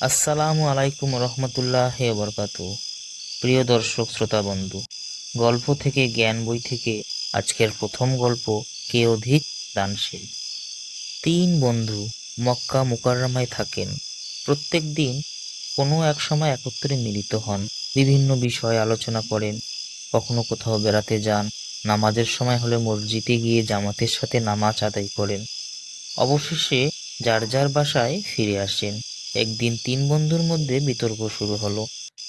আসসালামু আলাইকুম রহমতুল্লাহি ওয়া বারাকাতুহু। প্রিয় দর্শক শ্রোতা বন্ধু, গল্প থেকে জ্ঞান বই থেকে আজকের প্রথম গল্প, কে অধিক দানশীল। তিন বন্ধু মক্কা মুকাররমায় থাকেন। প্রত্যেক দিন কোনো এক সময় একত্রে মিলিত হন, বিভিন্ন বিষয়ে আলোচনা করেন, কখনো কোথাও বেড়াতে যান, নামাজের সময় হলে মসজিদে গিয়ে জামাতের সাথে নামাজ আদায় করেন। অবশেষে যার যার বাসায় ফিরে আসেন। একদিন তিন বন্ধুর মধ্যে বিতর্ক শুরু হলো।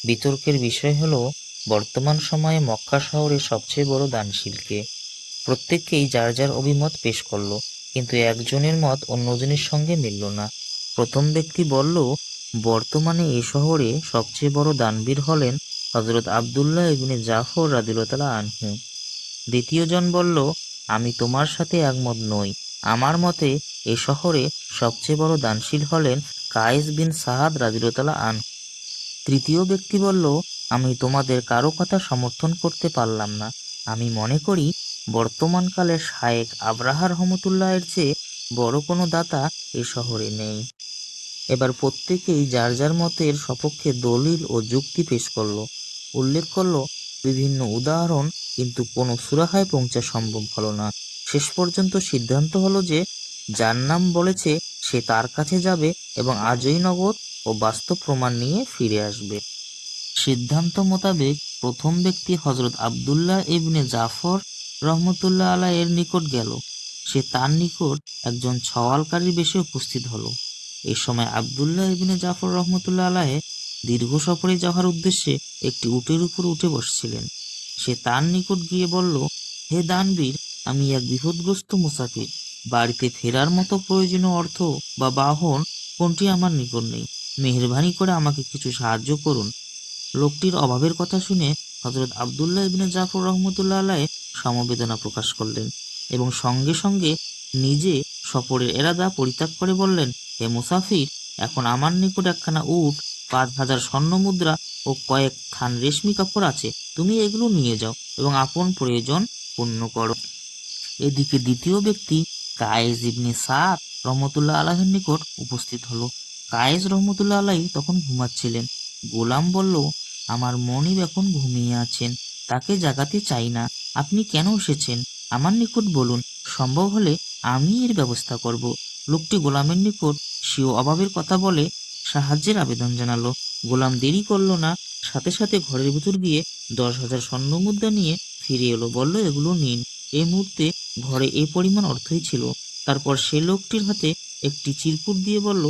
বিতর্কের বিষয় হলো বর্তমান সময়ে মক্কা শহরে সবচেয়ে বড় দানশীল কে। প্রত্যেককেই যার যার অভিমত পেশ করলো, কিন্তু একজনের মত অন্যজনের সঙ্গে মিলল না। প্রথম ব্যক্তি বলল, বর্তমানে এ শহরে সবচেয়ে বড় দানবীর হলেন হযরত আব্দুল্লাহ ইবনে জাফর রাদিয়াল্লাহু তাআলা আনহু। দ্বিতীয় জন বলল, আমি তোমার সাথে একমত নই। আমার মতে এ শহরে সবচেয়ে বড় দানশীল হলেন কায়েস বিন সাহাদ রাদিয়াল্লাহু তাআলা আনহু। তৃতীয় ব্যক্তি বলল, আমি তোমাদের কারো কথা সমর্থন করতে পারলাম না। আমি মনে করি বর্তমানকালে শায়েখ আবরাহা রহমতুল্লাহের চেয়ে বড় কোনো দাতা এ শহরে নেই। এবার প্রত্যেকেই যার যার মতের সপক্ষে দলিল ও যুক্তি পেশ করলো, উল্লেখ করলো বিভিন্ন উদাহরণ, কিন্তু কোনো সুরাহায় পৌঁছা সম্ভব হলো না। শেষ পর্যন্ত সিদ্ধান্ত হলো যে যার নাম বলেছে সে তার কাছে যাবে এবং আজই নগদ ও বাস্তব প্রমাণ নিয়ে ফিরে আসবে। সিদ্ধান্ত মোতাবেক প্রথম ব্যক্তি হযরত আব্দুল্লাহ ইবনে জাফর রহমতুল্লাহ আলাহ এর নিকট গেল। সে তার নিকট একজন সওয়ালকারীর বেশে উপস্থিত হলো। এই সময় আব্দুল্লাহ ইবনে জাফর রহমতুল্লাহ আলাহে দীর্ঘ সফরে যাওয়ার উদ্দেশ্যে একটি উটের উপর উঠে বসছিলেন। সে তার নিকট গিয়ে বলল, হে দানবীর, আমি এক বিপদগ্রস্ত মুসাফির। বাড়িতে ফেরার মতো প্রয়োজনীয় অর্থ বা বাহন কোনটি আমার নিকট নেই। মেহেরবানি করে আমাকে কিছু সাহায্য করুন। লোকটির অভাবের কথা শুনে হযরত আব্দুল্লাহ ইবনে জাফর রহমতুল্লাহ আলাইহি সমবেদনা প্রকাশ করলেন এবং সঙ্গে সঙ্গে নিজে সফরের এরাদা পরিত্যাগ করে বললেন, হে মুসাফির, এখন আমার নিকট একখানা উট, 5,000 স্বর্ণ মুদ্রা ও কয়েক থান রেশমি কাপড় আছে। তুমি এগুলো নিয়ে যাও এবং আপন প্রয়োজন পূর্ণ করো। এদিকে দ্বিতীয় ব্যক্তি কায়েস ইবনে সাদ রহমতুল্লাহ আলাইহির নিকট উপস্থিত হলো। কায়েস রহমতুল্লাহ আলাইহি তখন ঘুমাচ্ছিলেন। গোলাম বলল, আমার মনিব এখন ঘুমিয়ে আছেন, তাকে জাগাতে চাই না। আপনি কেন এসেছেন আমার নিকট বলুন, সম্ভব হলে আমি এর ব্যবস্থা করব। লোকটি গোলামের নিকট স্বীয় অভাবের কথা বলে সাহায্যের আবেদন জানালো। গোলাম দেরি করলো না, সাথে সাথে ঘরের ভিতর গিয়ে 10,000 স্বর্ণ মুদ্রা নিয়ে ফিরে এলো। বলল, এগুলো নিন। এই মুহূর্তে ঘরে এই পরিমাণ অর্থই ছিল। তারপর সে লোকটির হাতে একটি চিরকুট দিয়ে বলল,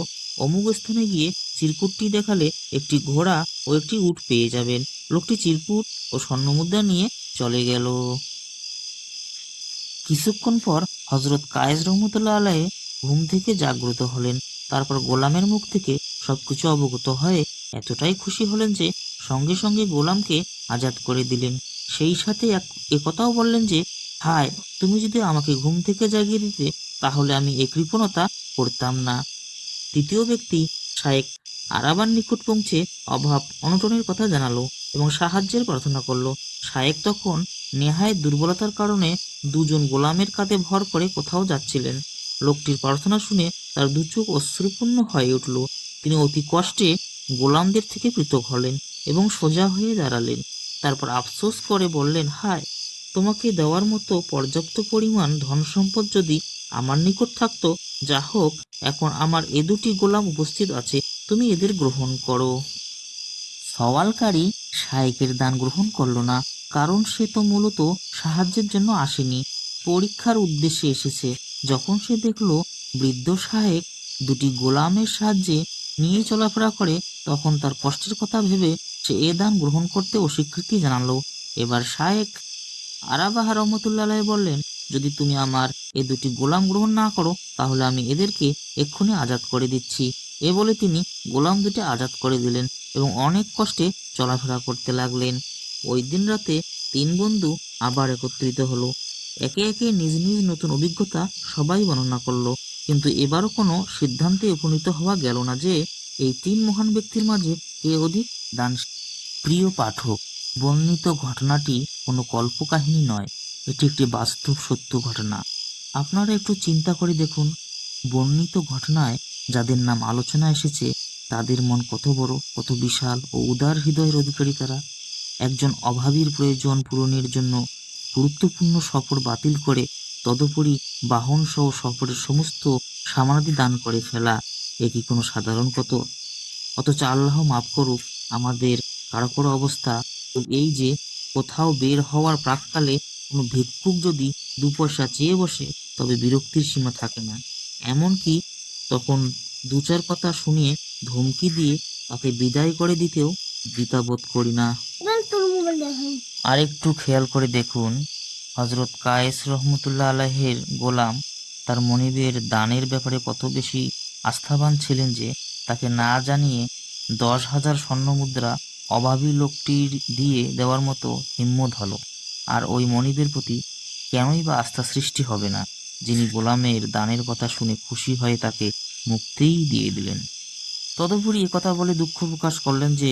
অমুক স্থানে গিয়ে চিরকুটটি দেখালে একটি ঘোড়া ও একটি উট পেয়ে যাবেন। লোকটি চিরকুট ও স্বর্ণমুদ্রা নিয়ে চলে গেল। কিছুক্ষণ পর হযরত কায়েস রহমতুল্লাহ আলাইহি ঘুম থেকে জাগ্রত হলেন। তারপর গোলামের মুখ থেকে সবকিছু অবগত হয়ে এতটাই খুশি হলেন যে সঙ্গে সঙ্গে গোলামকে আজাদ করে দিলেন। সেই সাথে একথাও বললেন যে, হায়, তুমি যদি আমাকে ঘুম থেকে জাগিয়ে দিতে, তাহলে আমি এ কৃপণতা করতাম না। তৃতীয় ব্যক্তি শায়েখ আরাবার নিকট পৌঁছে অভাব অনটনের কথা জানালো এবং সাহায্যের প্রার্থনা করলো। শায়েখ তখন নেহায় দুর্বলতার কারণে দুজন গোলামের কাঁধে ভর করে কোথাও যাচ্ছিলেন। লোকটির প্রার্থনা শুনে তার দু চোখ অশ্রুপূর্ণ হয়ে উঠল। তিনি অতি কষ্টে গোলামদের থেকে পৃথক হলেন এবং সোজা হয়ে দাঁড়ালেন। তারপর আফসোস করে বললেন, হায়, তোমাকে দেওয়ার মতো পর্যাপ্ত পরিমাণ ধন সম্পদ যদি আমার নিকট থাকতো, যা হোক, এখন আমার এ দুটি গোলাম উপস্থিত আছে, তুমি এদের গ্রহণ করো। সওয়ালকারী শায়েখের দান গ্রহণ করল না, কারণ সে তো মূলত সাহায্যের জন্য আসেনি, পরীক্ষার উদ্দেশ্যে এসেছে। যখন সে দেখল বৃদ্ধ শায়েখ দুটি গোলামের সাহায্যে নিয়ে চলাফেরা করে, তখন তার কষ্টের কথা ভেবে সে এ দান গ্রহণ করতে অস্বীকৃতি জানালো। এবার শায়েখ আরাবাহা রহমতুল্লাহ আলাইহি বললেন, যদি তুমি আমার এ দুটি গোলাম গ্রহণ না করো, তাহলে আমি এদেরকে এক্ষুনি আজাদ করে দিচ্ছি। এ বলে তিনি গোলাম দুটি আজাদ করে দিলেন এবং অনেক কষ্টে চলাফেরা করতে লাগলেন। ওই দিন রাতে তিন বন্ধু আবার একত্রিত হলো। একে একে নিজ নিজ নতুন অভিজ্ঞতা সবাই বর্ণনা করলো, কিন্তু এবারও কোনো সিদ্ধান্তে উপনীত হওয়া গেল না যে এই তিন মহান ব্যক্তির মাঝে কে অধিক দান। প্রিয় পাঠক, বর্ণিত ঘটনাটি কোনো কল্পকাহিনী নয়, এটি একটি বাস্তব সত্য ঘটনা। আপনারা একটু চিন্তা করে দেখুন, বর্ণিত ঘটনায় যাদের নাম আলোচনা এসেছে, তাদের মন কত বড়, কত বিশাল ও উদার হৃদয়ের অধিকারী তারা। একজন অভাবীর প্রয়োজন পূরণের জন্য গুরুত্বপূর্ণ সফর বাতিল করে তদুপরি বাহন সহ সফরের সমস্ত সামানাদি দান করে ফেলা, এ কি কোনো সাধারণ কত? অথচ আল্লাহ মাফ করুক আমাদের কারো কারো অবস্থা এই যে, কোথাও বের হওয়ার প্রাক্কালে কোনো ভিক্ষুক যদি 2 পয়সা চেয়ে বসে তবে বিরক্তির সীমা থাকে না। এমনকি তখন 2-4 কথা শুনিয়ে ধমকি দিয়ে তাকে বিদায় করে দিতেও দ্বিধাবোধ করি না। আর একটু খেয়াল করে দেখুন, হজরত কায়েস রহমতুল্লাহ আলাইহির গোলাম তার মনিবের দানের ব্যাপারে কত বেশি আস্থাবান ছিলেন যে তাকে না জানিয়ে 10,000 স্বর্ণমুদ্রা অভাবী লোকটির দিয়ে দেওয়ার মতো হিম্মত হলো। আর ওই মনিবের প্রতি কেনই বা আস্থা সৃষ্টি হবে না, যিনি গোলামের দানের কথা শুনে খুশি হয়ে তাকে মুক্তিই দিয়ে দিলেন। তদুপরি একথা বলে দুঃখ প্রকাশ করলেন যে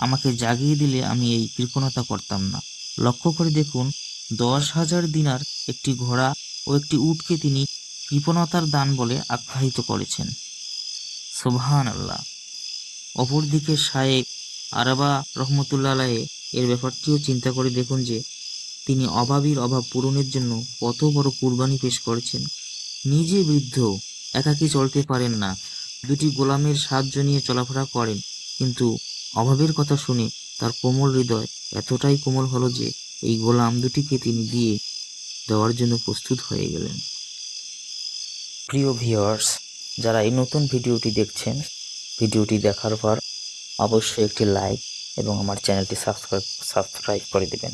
আমাকে জাগিয়ে দিলে আমি এই কৃপণতা করতাম না। লক্ষ্য করে দেখুন, 10,000 দিনার, একটি ঘোড়া ও একটি উটকে তিনি কৃপণতার দান বলে আখ্যায়িত করেছেন। সুবহানাল্লাহ। অপরদিকে শায়েখ আরাবা রহমতুল্লাহ আলাইহি এর ব্যাপারটিও চিন্তা করে দেখুন যে তিনি অভাবীর অভাব পূরণের জন্য কত বড় কুরবানি পেশ করেছেন। নিজে বৃদ্ধ, একাকী চলতে পারেন না, 2টি গোলামের সাহায্য নিয়ে চলাফেরা করেন, কিন্তু অভাবের কথা শুনে তার কোমল হৃদয় এতটাই কোমল হলো যে এই গোলাম 2টিকে তিনি দিয়ে দেওয়ার জন্য প্রস্তুত হয়ে গেলেন। প্রিয় ভিউয়ার্স, যারা এই নতুন ভিডিওটি দেখছেন, ভিডিওটি দেখার পর অবশ্যই একটি লাইক এবং আমার চ্যানেলটি সাবস্ক্রাইব করে দেবেন।